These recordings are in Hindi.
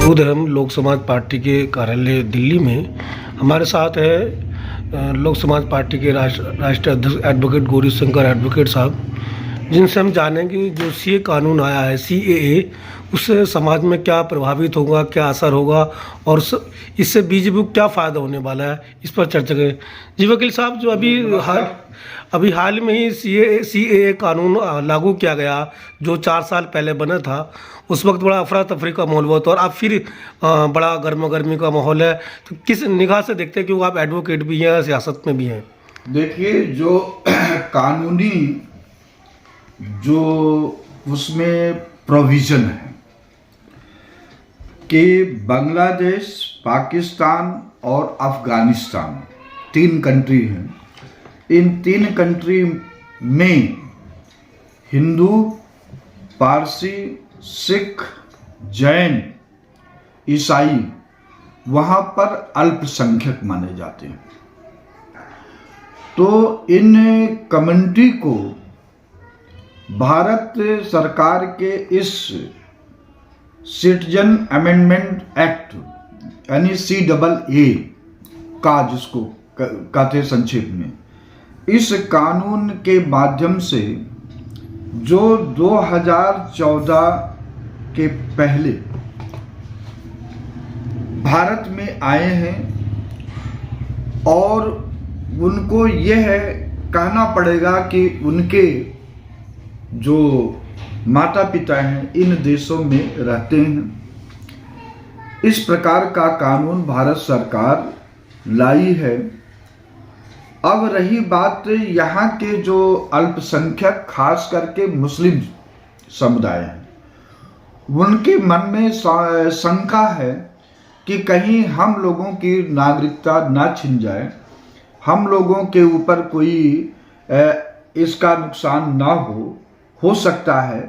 मौजूद है हम लोक समाज पार्टी के कार्यालय दिल्ली में। हमारे साथ है लोक समाज पार्टी के राष्ट्रीय अध्यक्ष एडवोकेट गौरी शंकर एडवोकेट साहब, जिनसे हम जानेंगे जो सीए कानून आया है सीएए, उससे समाज में क्या प्रभावित होगा, क्या असर होगा और इससे बीजेपी को क्या फ़ायदा होने वाला है, इस पर चर्चा करें। जी वकील साहब, जो अभी हाल में ही सीएए कानून लागू किया गया, जो 4 साल पहले बना था, उस वक्त बड़ा अफरा तफरी का माहौल हुआ था और अब फिर बड़ा गर्मा गर्मी का माहौल है, तो किस निगाह से देखते हैं, क्योंकि आप एडवोकेट भी हैं, सियासत में भी हैं? देखिए, जो कानूनी जो उसमें प्रोविज़न है कि बांग्लादेश, पाकिस्तान और अफ़गानिस्तान 3 कंट्री हैं। इन 3 कंट्री में हिंदू, पारसी, सिख, जैन, ईसाई वहाँ पर अल्पसंख्यक माने जाते हैं। तो इन कम्युनिटी को भारत सरकार के इस सिटीजन अमेंडमेंट एक्ट यानी CAA का, जिसको कहते संक्षेप में, इस कानून के माध्यम से जो 2014 के पहले भारत में आए हैं और उनको यह कहना पड़ेगा कि उनके जो माता पिता हैं इन देशों में रहते हैं। इस प्रकार का कानून भारत सरकार लाई है। अब रही बात यहाँ के जो अल्पसंख्यक, खास करके मुस्लिम समुदाय हैं, उनके मन में शंका है कि कहीं हम लोगों की नागरिकता ना छिन जाए, हम लोगों के ऊपर कोई इसका नुकसान ना हो सकता है।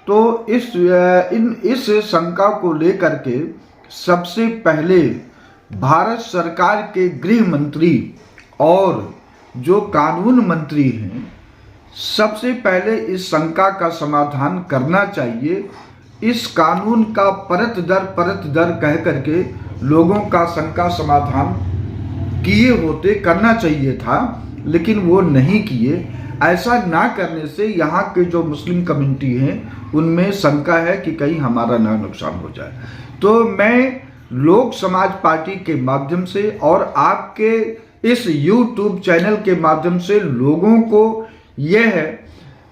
तो इस शंका को लेकर के सबसे पहले भारत सरकार के गृह मंत्री और जो कानून मंत्री हैं, सबसे पहले इस शंका का समाधान करना चाहिए। इस कानून का परत दर कह करके लोगों का शंका समाधान करना चाहिए था, लेकिन वो नहीं किए। ऐसा ना करने से यहाँ के जो मुस्लिम कम्युनिटी हैं उनमें शंका है कि कहीं हमारा ना नुकसान हो जाए। तो मैं लोक समाज पार्टी के माध्यम से और आपके इस YouTube चैनल के माध्यम से लोगों को यह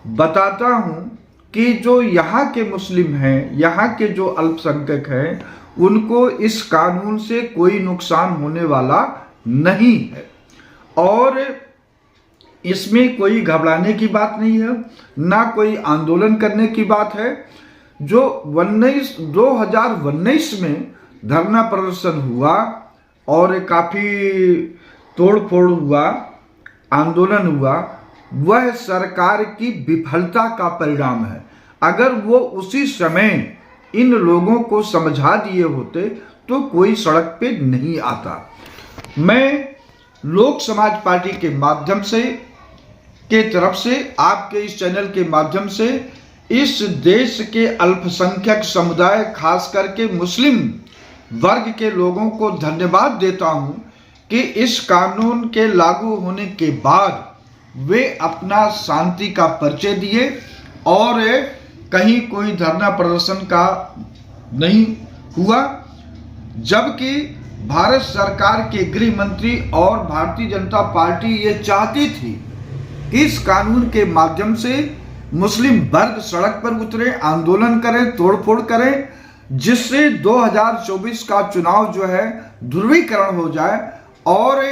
बताता हूँ कि जो यहाँ के मुस्लिम हैं, यहाँ के जो अल्पसंख्यक हैं, उनको इस कानून से कोई नुकसान होने वाला नहीं है और इसमें कोई घबराने की बात नहीं है, ना कोई आंदोलन करने की बात है। जो 2019 में धरना प्रदर्शन हुआ और काफ़ी तोड़फोड़ हुआ, आंदोलन हुआ, वह सरकार की विफलता का परिणाम है। अगर वो उसी समय इन लोगों को समझा दिए होते तो कोई सड़क पे नहीं आता। मैं लोक समाज पार्टी के माध्यम से के तरफ से आपके इस चैनल के माध्यम से इस देश के अल्पसंख्यक समुदाय, खास करके मुस्लिम वर्ग के लोगों को धन्यवाद देता हूं कि इस कानून के लागू होने के बाद वे अपना शांति का परिचय दिए और कहीं कोई धरना प्रदर्शन का नहीं हुआ, जबकि भारत सरकार के गृह मंत्री और भारतीय जनता पार्टी ये चाहती थी कि इस कानून के माध्यम से मुस्लिम वर्ग सड़क पर उतरे, आंदोलन करें, तोड़फोड़ करें, जिससे 2024 का चुनाव जो है ध्रुवीकरण हो जाए और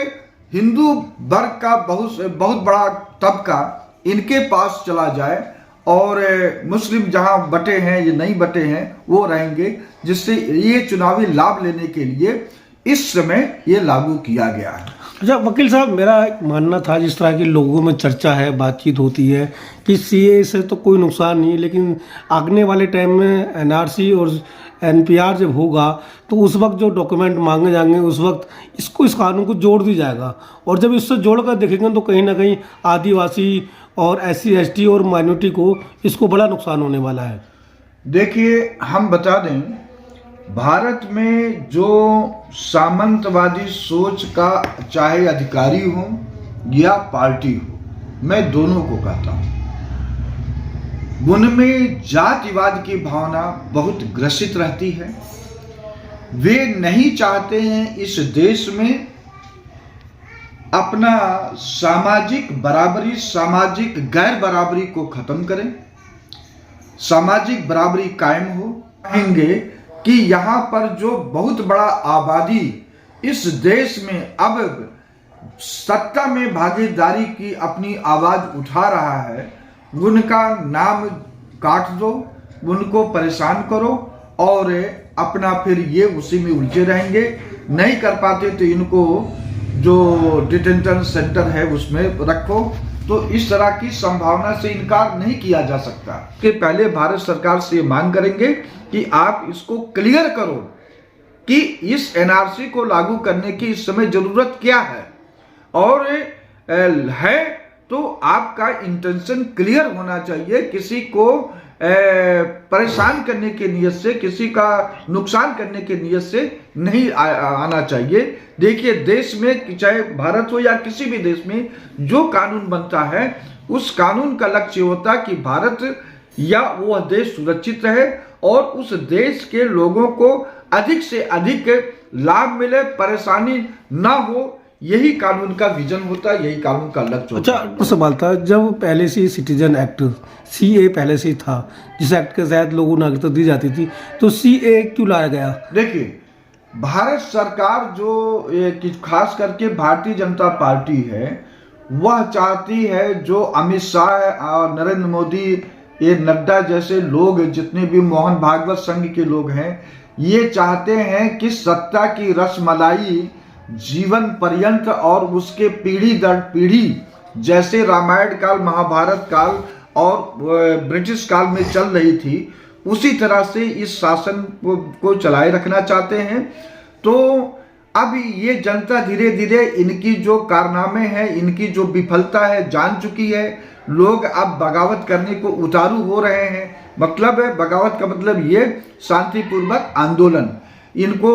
हिंदू वर्ग का बहुत बड़ा तबका इनके पास चला जाए और मुस्लिम जहां बटे हैं ये नहीं बटे हैं वो रहेंगे, जिससे ये चुनावी लाभ लेने के लिए इस समय ये लागू किया गया है। अच्छा वकील साहब, मेरा एक मानना था, जिस तरह की लोगों में चर्चा है, बातचीत होती है कि सीए से तो कोई नुकसान नहीं, लेकिन आगने वाले टाइम में एनआरसी और एनपीआर जब होगा तो उस वक्त जो डॉक्यूमेंट मांगे जाएंगे उस वक्त इस कानून को जोड़ दी जाएगा, और जब इससे जोड़कर देखेंगे तो कहीं ना कहीं आदिवासी और SC ST और माइनॉरिटी को इसको बड़ा नुकसान होने वाला है। देखिए, हम बता दें भारत में जो सामंतवादी सोच का चाहे अधिकारी हो या पार्टी हो, मैं दोनों को कहता हूं, उनमें जातिवाद की भावना बहुत ग्रसित रहती है। वे नहीं चाहते हैं इस देश में अपना सामाजिक बराबरी, सामाजिक गैर बराबरी को खत्म करें, सामाजिक बराबरी कायम हो। कहेंगे कि यहाँ पर जो बहुत बड़ा आबादी इस देश में अब सत्ता में भागीदारी की अपनी आवाज उठा रहा है, उनका नाम काट दो, उनको परेशान करो और अपना फिर ये उसी में उलझे रहेंगे। नहीं कर पाते तो इनको जो डिटेंशन सेंटर है उसमें रखो। तो इस तरह की संभावना से इनकार नहीं किया जा सकता कि पहले भारत सरकार से ये मांग करेंगे कि आप इसको क्लियर करो कि इस एनआरसी को लागू करने की इस समय जरूरत क्या है, और है तो आपका इंटेंशन क्लियर होना चाहिए। किसी को परेशान करने के नियत से, किसी का नुकसान करने के नियत से नहीं आना चाहिए। देखिए, देश में चाहे भारत हो या किसी भी देश में जो कानून बनता है, उस कानून का लक्ष्य होता है कि भारत या वह देश सुरक्षित रहे और उस देश के लोगों को अधिक से अधिक लाभ मिले, परेशानी ना हो। यही कानून का विजन होता है, यही कानून का लक्ष्य होता है। अच्छा, सवाल था, जब पहले से सिटीजन एक्ट सीए पहले से था, जिस एक्ट के तहत लोगों को नागरिकता दी जाती थी, तो सीए क्यों लाया गया? देखिए, भारत सरकार जो खास करके भारतीय जनता पार्टी है, वह चाहती है जो अमित शाह और नरेंद्र मोदी, ये नड्डा जैसे लोग, जितने भी मोहन भागवत संघ के लोग हैं, ये चाहते हैं कि सत्ता की रसमलाई जीवन पर्यंत और उसके पीढ़ी दर पीढ़ी, जैसे रामायण काल, महाभारत काल और ब्रिटिश काल में चल रही थी, उसी तरह से इस शासन को चलाए रखना चाहते हैं। तो अब ये जनता धीरे धीरे इनकी जो कारनामे हैं, इनकी जो विफलता है, जान चुकी है। लोग अब बगावत करने को उतारू हो रहे हैं। मतलब है, बगावत का मतलब ये शांतिपूर्वक आंदोलन। इनको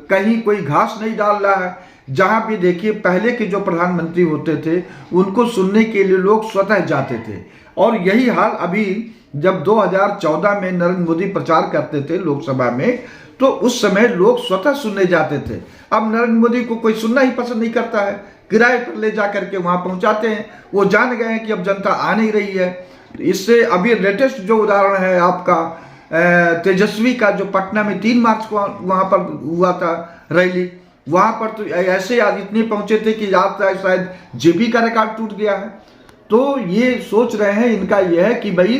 कहीं कोई घास नहीं डाल रहा है। जहां भी देखिए, पहले के जो प्रधानमंत्री होते थे, उनको सुनने के लिए लोग स्वतः जाते थे, और यही हाल अभी जब 2014 में नरेंद्र मोदी प्रचार करते थे लोकसभा में, तो उस समय लोग स्वतः सुनने जाते थे। अब नरेंद्र मोदी को कोई सुनना ही पसंद नहीं करता है, किराए पर ले जा करके वहां पहुंचाते हैं। वो जान गए हैं कि अब जनता आ नहीं रही है। इससे अभी लेटेस्ट जो उदाहरण है आपका तेजस्वी का, जो पटना में 3 मार्च को वहां पर हुआ था रैली, वहां पर तो ऐसे आज इतने पहुंचे थे कि आज शायद जेपी का रिकॉर्ड टूट गया है। तो ये सोच रहे हैं, इनका यह है कि भाई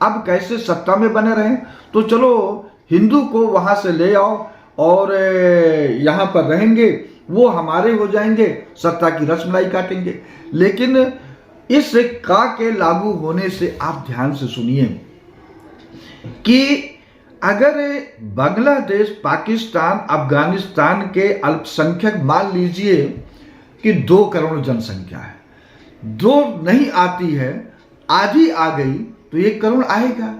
अब कैसे सत्ता में बने रहें, तो चलो हिंदू को वहां से ले आओ और यहाँ पर रहेंगे, वो हमारे हो जाएंगे, सत्ता की रसमलाई काटेंगे। लेकिन इस का के लागू होने से आप ध्यान से सुनिए कि अगर बांग्लादेश, पाकिस्तान, अफगानिस्तान के अल्पसंख्यक, मान लीजिए कि 2 करोड़ जनसंख्या है, 2 नहीं आती है, आधी आ गई तो 1 करोड़ आएगा।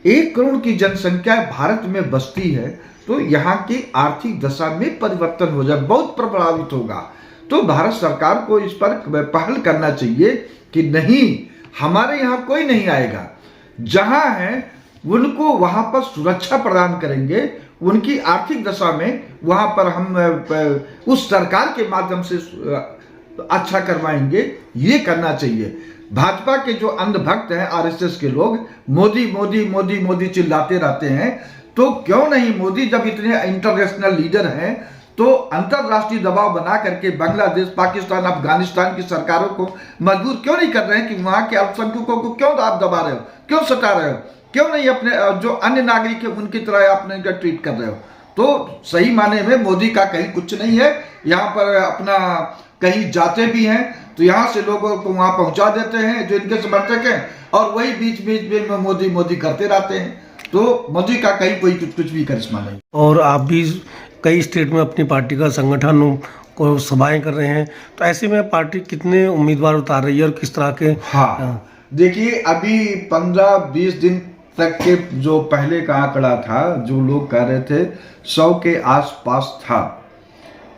1 करोड़ की जनसंख्या भारत में बसती है, तो यहाँ की आर्थिक दशा में परिवर्तन हो जाए, बहुत प्रभावित होगा। तो भारत सरकार को इस पर पहल करना चाहिए कि नहीं, हमारे यहाँ कोई नहीं आएगा, जहां है उनको वहां पर सुरक्षा प्रदान करेंगे, उनकी आर्थिक दशा में वहां पर हम उस सरकार के माध्यम से अच्छा करवाएंगे। ये करना चाहिए। भाजपा के जो अंधभक्त हैं, आरएसएस के लोग, मोदी मोदी मोदी मोदी चिल्लाते रहते हैं, तो क्यों नहीं मोदी जब इतने इंटरनेशनल लीडर हैं, तो अंतरराष्ट्रीय दबाव बना करके बांग्लादेश, पाकिस्तान, अफगानिस्तान की सरकारों को मजबूर क्यों नहीं कर रहे हैं कि वहां के अल्पसंख्यकों को क्यों आप दबा रहे हो, क्यों सता रहे हो, क्यों नहीं अपने जो अन्य नागरिक है उनकी तरह अपने ट्रीट कर रहे हो। तो सही माने में मोदी का कहीं कुछ नहीं है। यहाँ पर अपना कहीं जाते भी हैं तो यहाँ से लोगों को वहां पहुंचा देते हैं जो इनके समर्थक हैं, और वही बीच बीच में मोदी मोदी करते रहते हैं। तो मोदी का कहीं कोई कुछ भी करिश्मा नहीं। और आप भी कई स्टेट में अपनी पार्टी का संगठन को सभाएं कर रहे हैं, तो ऐसे में पार्टी कितने उम्मीदवार उतार रही है और किस तरह के? हाँ, देखिए, अभी 15-20 दिन तक के जो पहले का आंकड़ा था, जो लोग कह रहे थे 100 के आसपास था,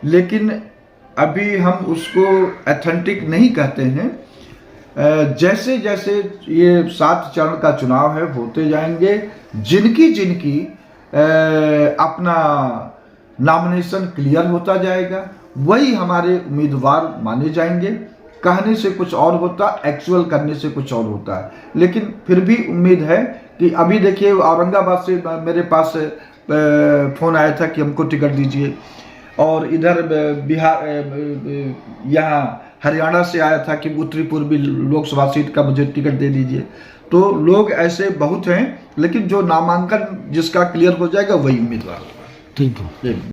लेकिन अभी हम उसको ऑथेंटिक नहीं कहते हैं। जैसे जैसे ये 7 चरण का चुनाव है होते जाएंगे, जिनकी अपना नॉमिनेशन क्लियर होता जाएगा वही हमारे उम्मीदवार माने जाएंगे। कहने से कुछ और होता, एक्चुअल करने से कुछ और होता है, लेकिन फिर भी उम्मीद है कि अभी देखिए औरंगाबाद से मेरे पास फ़ोन आया था कि हमको टिकट दीजिए, और इधर बिहार यहाँ हरियाणा से आया था कि उत्तरी पूर्वी लोकसभा सीट का मुझे टिकट दे दीजिए। तो लोग ऐसे बहुत हैं, लेकिन जो नामांकन जिसका क्लियर हो जाएगा वही उम्मीदवार होगा। ठीक है।